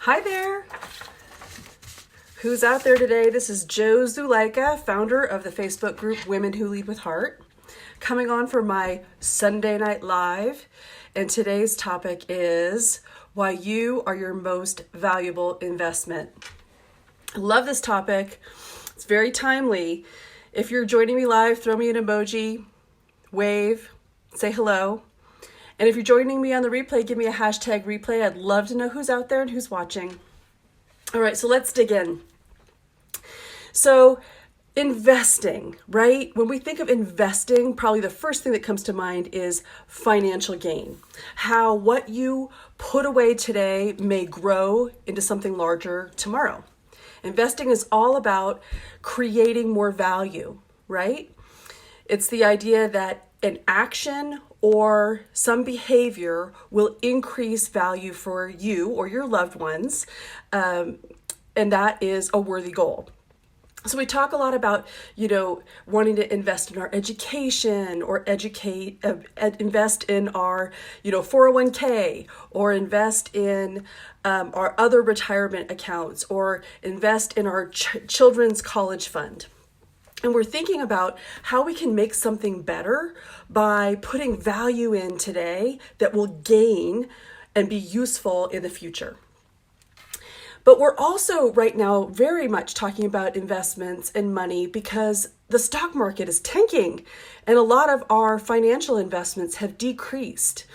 Hi there. Who's out there today? This is Jo Zuleika, founder of the Facebook group Women Who Lead with Heart, coming on for my Sunday Night Live. And today's topic is why you are your most valuable investment. I love this topic. It's very timely. If you're joining me live, throw me an emoji, wave, say hello. And if you're joining me on the replay, give me a hashtag replay. I'd love to know who's out there and who's watching. All right, so let's dig in. So investing, right? When we think of investing, probably the first thing that comes to mind is financial gain. How what you put away today may grow into something larger tomorrow. Investing is all about creating more value, right? It's the idea that an action or some behavior will increase value for you or your loved ones, and that is a worthy goal. So we talk a lot about, wanting to invest in our education or invest in our, 401k or invest in our other retirement accounts or invest in our children's college fund. And we're thinking about how we can make something better by putting value in today that will gain and be useful in the future. But we're also right now very much talking about investments and money because the stock market is tanking and a lot of our financial investments have decreased.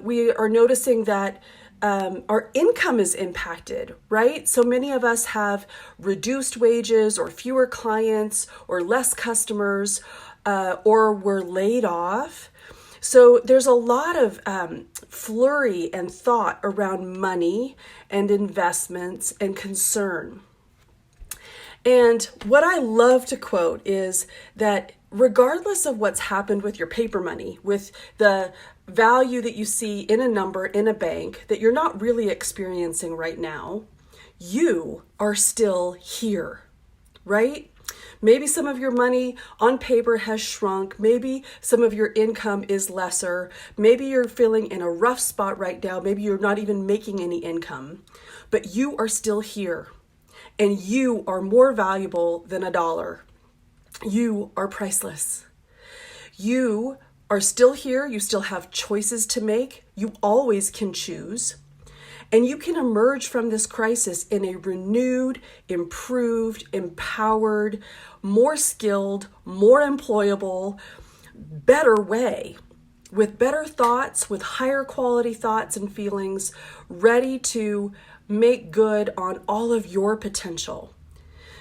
We are noticing that our income is impacted, right? So many of us have reduced wages or fewer clients or less customers, or we're laid off. So there's a lot of flurry and thought around money and investments and concern. And what I love to quote is that regardless of what's happened with your paper money, with the value that you see in a number in a bank that you're not really experiencing right now, you are still here, right? Maybe some of your money on paper has shrunk. Maybe some of your income is lesser. Maybe you're feeling in a rough spot right now. Maybe you're not even making any income, but you are still here and you are more valuable than $1. You are priceless. You are still here. You still have choices to make. You always can choose. And you can emerge from this crisis in a renewed, improved, empowered, more skilled, more employable, better way, with better thoughts, with higher quality thoughts and feelings, ready to make good on all of your potential.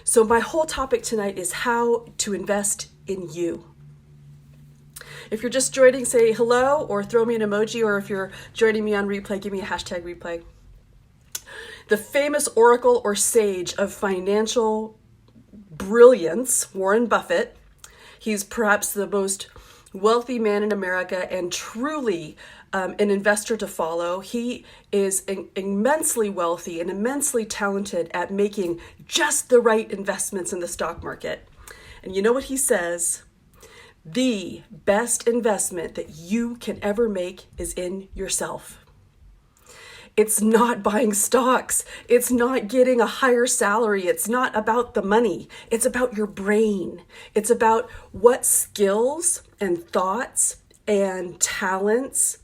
So my whole topic tonight is how to invest in you. If you're just joining, say hello or throw me an emoji, or if you're joining me on replay, give me a hashtag replay. The famous oracle or sage of financial brilliance, Warren Buffett, he's perhaps the most wealthy man in America and truly an investor to follow. He is immensely wealthy and immensely talented at making just the right investments in the stock market. And you know what he says? The best investment that you can ever make is in yourself. It's not buying stocks. It's not getting a higher salary. It's not about the money. It's about your brain. It's about what skills and thoughts and talents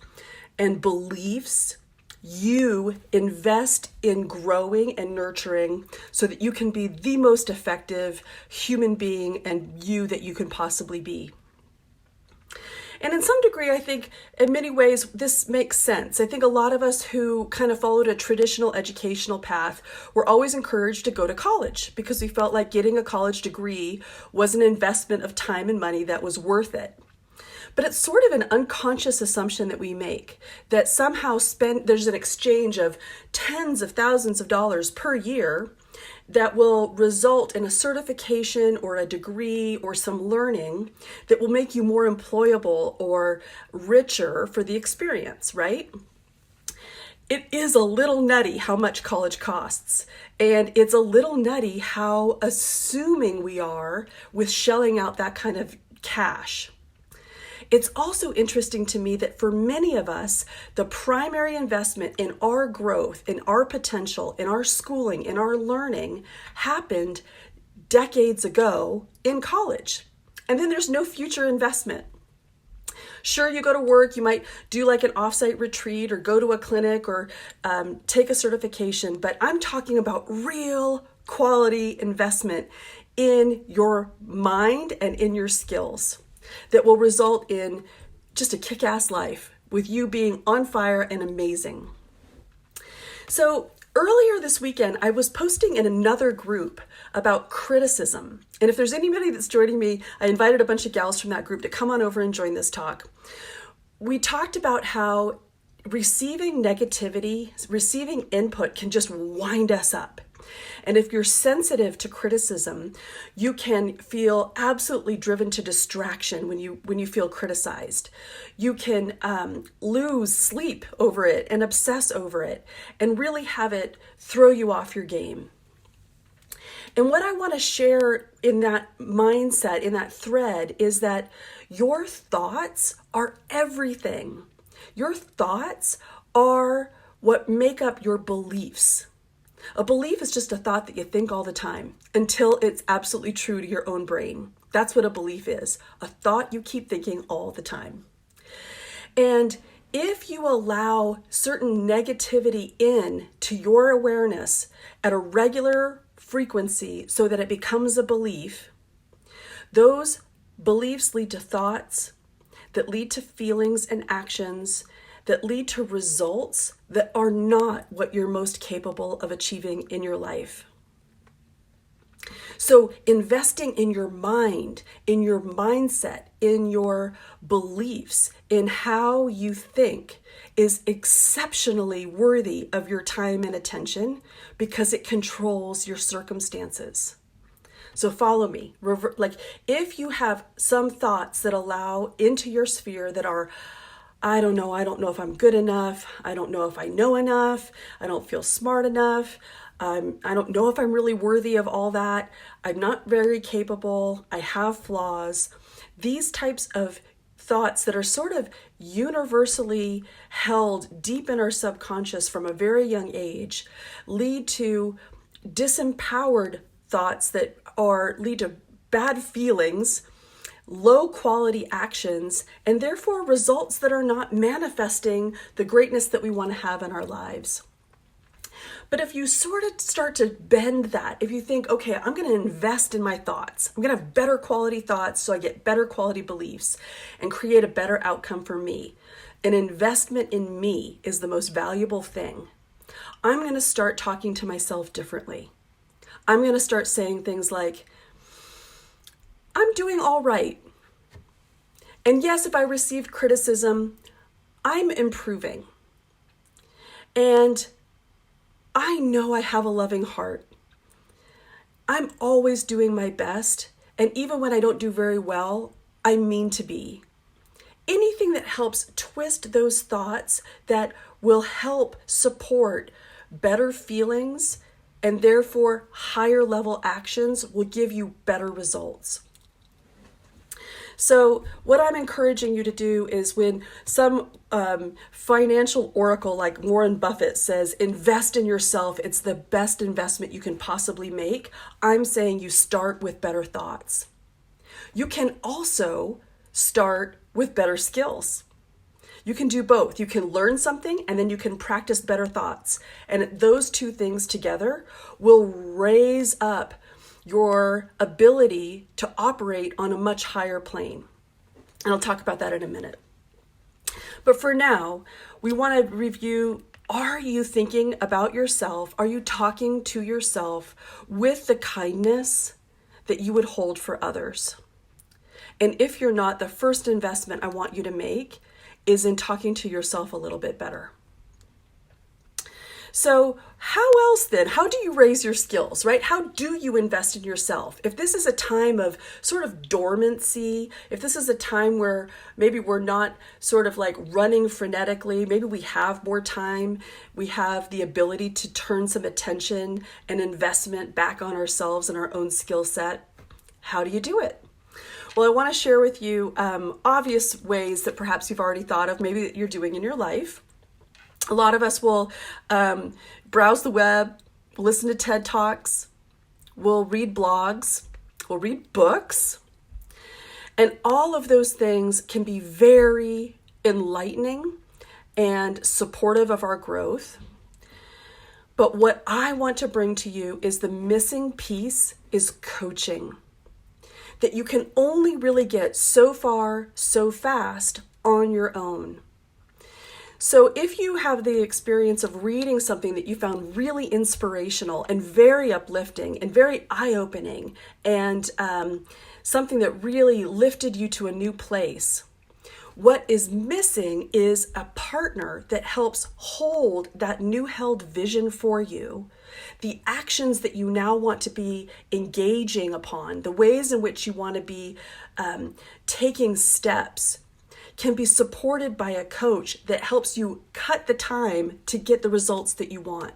and beliefs you invest in growing and nurturing so that you can be the most effective human being and you that you can possibly be. And in some degree, I think in many ways, this makes sense. I think a lot of us who kind of followed a traditional educational path were always encouraged to go to college because we felt like getting a college degree was an investment of time and money that was worth it. But it's sort of an unconscious assumption that we make that somehow there's an exchange of tens of thousands of dollars per year that will result in a certification or a degree or some learning that will make you more employable or richer for the experience, right? It is a little nutty how much college costs. And it's a little nutty how assuming we are with shelling out that kind of cash. It's also interesting to me that for many of us, the primary investment in our growth, in our potential, in our schooling, in our learning happened decades ago in college. And then there's no future investment. Sure, you go to work, you might do like an offsite retreat or go to a clinic or take a certification, but I'm talking about real quality investment in your mind and in your skills that will result in just a kick-ass life with you being on fire and amazing. So earlier this weekend, I was posting in another group about criticism. And if there's anybody that's joining me, I invited a bunch of gals from that group to come on over and join this talk. We talked about how receiving negativity, receiving input can just wind us up. And if you're sensitive to criticism, you can feel absolutely driven to distraction when you feel criticized. You can lose sleep over it and obsess over it and really have it throw you off your game. And what I want to share in that mindset, in that thread, is that your thoughts are everything. Your thoughts are what make up your beliefs. A belief is just a thought that you think all the time until it's absolutely true to your own brain. That's what a belief is, a thought you keep thinking all the time. And if you allow certain negativity in to your awareness at a regular frequency so that it becomes a belief, those beliefs lead to thoughts that lead to feelings and actions that lead to results that are not what you're most capable of achieving in your life. So investing in your mind, in your mindset, in your beliefs, in how you think is exceptionally worthy of your time and attention because it controls your circumstances. So follow me. Like if you have some thoughts that allow into your sphere that are, I don't know if I'm good enough. I don't know if I know enough. I don't feel smart enough. I don't know if I'm really worthy of all that. I'm not very capable. I have flaws. These types of thoughts that are sort of universally held deep in our subconscious from a very young age lead to disempowered thoughts that lead to bad feelings, low quality actions, and therefore results that are not manifesting the greatness that we want to have in our lives. But if you sort of start to bend that, if you think, okay, I'm going to invest in my thoughts, I'm going to have better quality thoughts so I get better quality beliefs and create a better outcome for me. An investment in me is the most valuable thing. I'm going to start talking to myself differently. I'm going to start saying things like, I'm doing all right. And yes, if I received criticism, I'm improving. And I know I have a loving heart. I'm always doing my best. And even when I don't do very well, I mean to be. Anything that helps twist those thoughts that will help support better feelings and therefore higher level actions will give you better results. So what I'm encouraging you to do is when some financial oracle like Warren Buffett says, invest in yourself, it's the best investment you can possibly make, I'm saying you start with better thoughts. You can also start with better skills. You can do both. You can learn something and then you can practice better thoughts. And those two things together will raise up your ability to operate on a much higher plane. And I'll talk about that in a minute. But for now, we want to review, are you thinking about yourself? Are you talking to yourself with the kindness that you would hold for others? And if you're not, the first investment I want you to make is in talking to yourself a little bit better. So how else then? How do you raise your skills, right? How do you invest in yourself? If this is a time of sort of dormancy, if this is a time where maybe we're not sort of like running frenetically, maybe we have more time, we have the ability to turn some attention and investment back on ourselves and our own skill set, how do you do it? Well, I want to share with you obvious ways that perhaps you've already thought of, maybe that you're doing in your life. A lot of us will browse the web, listen to TED Talks, we'll read blogs, we'll read books, and all of those things can be very enlightening and supportive of our growth. But what I want to bring to you is the missing piece is coaching. That you can only really get so far, so fast on your own. So if you have the experience of reading something that you found really inspirational and very uplifting and very eye-opening and something that really lifted you to a new place, what is missing is a partner that helps hold that new held vision for you, the actions that you now want to be engaging upon, the ways in which you want to be taking steps, can be supported by a coach that helps you cut the time to get the results that you want.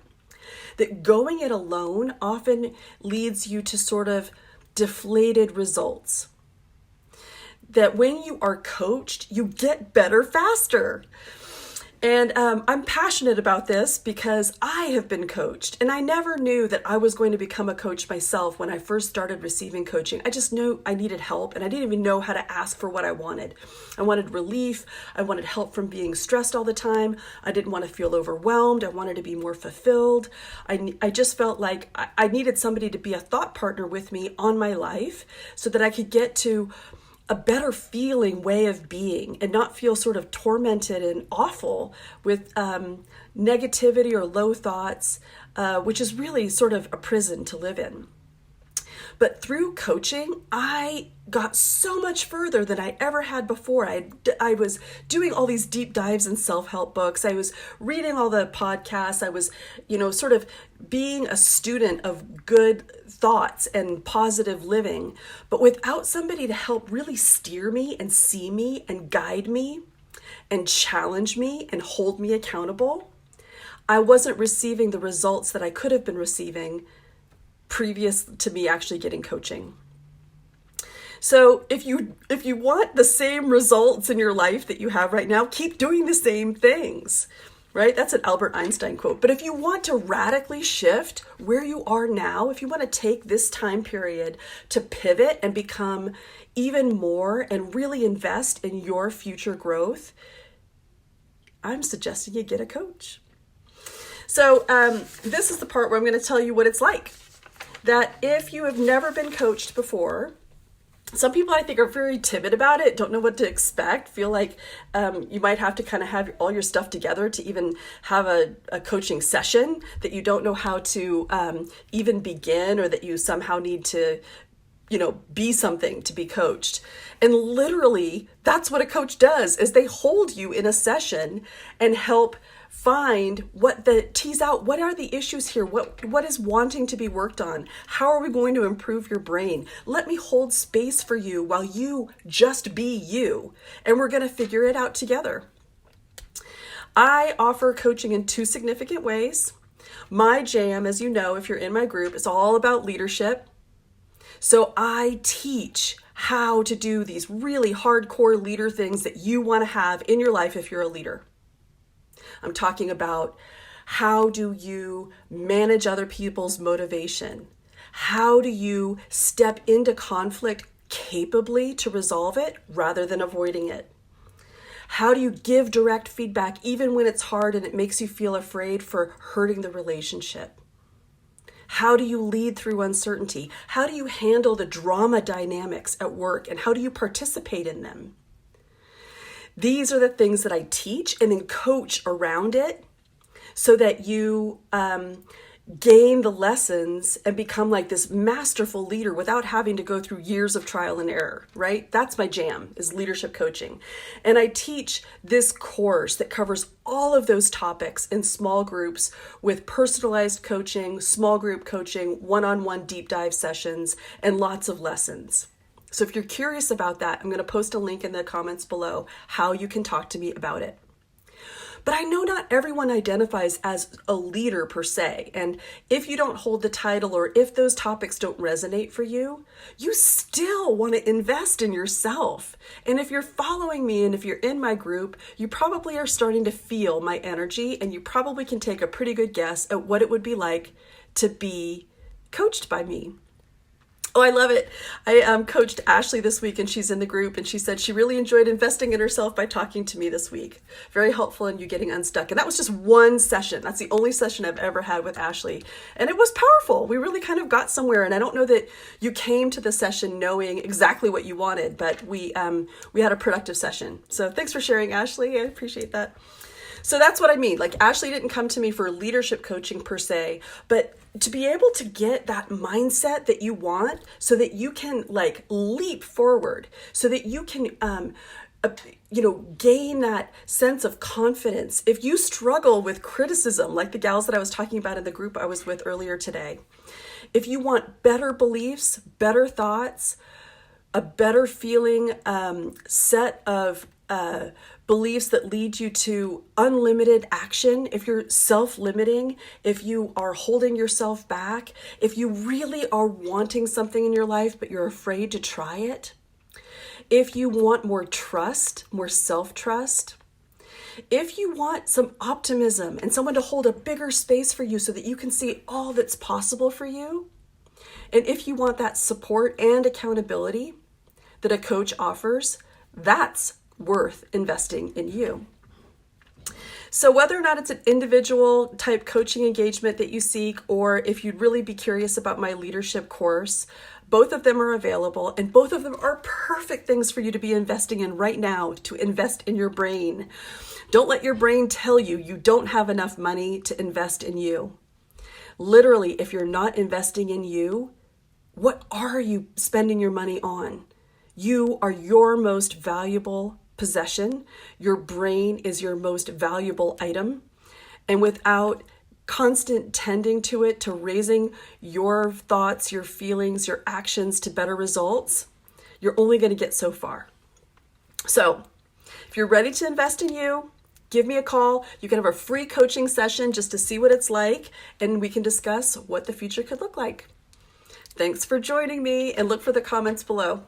That going it alone often leads you to sort of deflated results. That when you are coached, you get better faster. And I'm passionate about this because I have been coached, and I never knew that I was going to become a coach myself when I first started receiving coaching. I just knew I needed help, and I didn't even know how to ask for what I wanted. I wanted relief. I wanted help from being stressed all the time. I didn't want to feel overwhelmed. I wanted to be more fulfilled. I just felt like I needed somebody to be a thought partner with me on my life so that I could get to a better feeling way of being and not feel sort of tormented and awful with negativity or low thoughts, which is really sort of a prison to live in. But through coaching, I got so much further than I ever had before. I was doing all these deep dives in self-help books. I was reading all the podcasts. I was, sort of being a student of good thoughts and positive living. But without somebody to help really steer me and see me and guide me and challenge me and hold me accountable, I wasn't receiving the results that I could have been receiving previous to me actually getting coaching. So if you want the same results in your life that you have right now, keep doing the same things, right? That's an Albert Einstein quote. But if you want to radically shift where you are now, if you want to take this time period to pivot and become even more and really invest in your future growth, I'm suggesting you get a coach. So this is the part where I'm going to tell you what it's like. That if you have never been coached before, some people I think are very timid about it, don't know what to expect, feel like you might have to kind of have all your stuff together to even have a coaching session, that you don't know how to even begin, or that you somehow need to be something to be coached. And literally, that's what a coach does, is they hold you in a session and help tease out what are the issues here, what is wanting to be worked on, how are we going to improve your brain. Let me hold space for you while you just be you, and we're going to figure it out together. I offer coaching in two significant ways. My jam, as you know, if you're in my group, is all about leadership. So I teach how to do these really hardcore leader things that you want to have in your life if you're a leader. I'm talking about how do you manage other people's motivation? How do you step into conflict capably to resolve it rather than avoiding it? How do you give direct feedback even when it's hard and it makes you feel afraid for hurting the relationship? How do you lead through uncertainty? How do you handle the drama dynamics at work, and how do you participate in them? These are the things that I teach and then coach around it so that you gain the lessons and become like this masterful leader without having to go through years of trial and error, right? That's my jam, is leadership coaching. And I teach this course that covers all of those topics in small groups with personalized coaching, small group coaching, one-on-one deep dive sessions, and lots of lessons. So if you're curious about that, I'm going to post a link in the comments below how you can talk to me about it. But I know not everyone identifies as a leader per se. And if you don't hold the title, or if those topics don't resonate for you, you still want to invest in yourself. And if you're following me and if you're in my group, you probably are starting to feel my energy, and you probably can take a pretty good guess at what it would be like to be coached by me. Oh, I love it. I coached Ashley this week, and she's in the group, and she said she really enjoyed investing in herself by talking to me this week. Very helpful in you getting unstuck. And that was just one session. That's the only session I've ever had with Ashley. And it was powerful. We really kind of got somewhere. And I don't know that you came to the session knowing exactly what you wanted, but we had a productive session. So thanks for sharing, Ashley. I appreciate that. So that's what I mean. Like, Ashley didn't come to me for leadership coaching per se, but to be able to get that mindset that you want so that you can like leap forward, so that you can, gain that sense of confidence. If you struggle with criticism, like the gals that I was talking about in the group I was with earlier today, if you want better beliefs, better thoughts, a better feeling, set of beliefs that lead you to unlimited action, if you're self-limiting, if you are holding yourself back, if you really are wanting something in your life but you're afraid to try it, if you want more trust, more self-trust, if you want some optimism and someone to hold a bigger space for you so that you can see all that's possible for you, and if you want that support and accountability that a coach offers, that's worth investing in you. So whether or not it's an individual type coaching engagement that you seek, or if you'd really be curious about my leadership course, both of them are available, and both of them are perfect things for you to be investing in right now, to invest in your brain. Don't let your brain tell you you don't have enough money to invest in you. Literally, if you're not investing in you, what are you spending your money on? You are your most valuable possession. Your brain is your most valuable item. And without constant tending to it, to raising your thoughts, your feelings, your actions to better results, you're only going to get so far. So if you're ready to invest in you, give me a call. You can have a free coaching session just to see what it's like, and we can discuss what the future could look like. Thanks for joining me, and look for the comments below.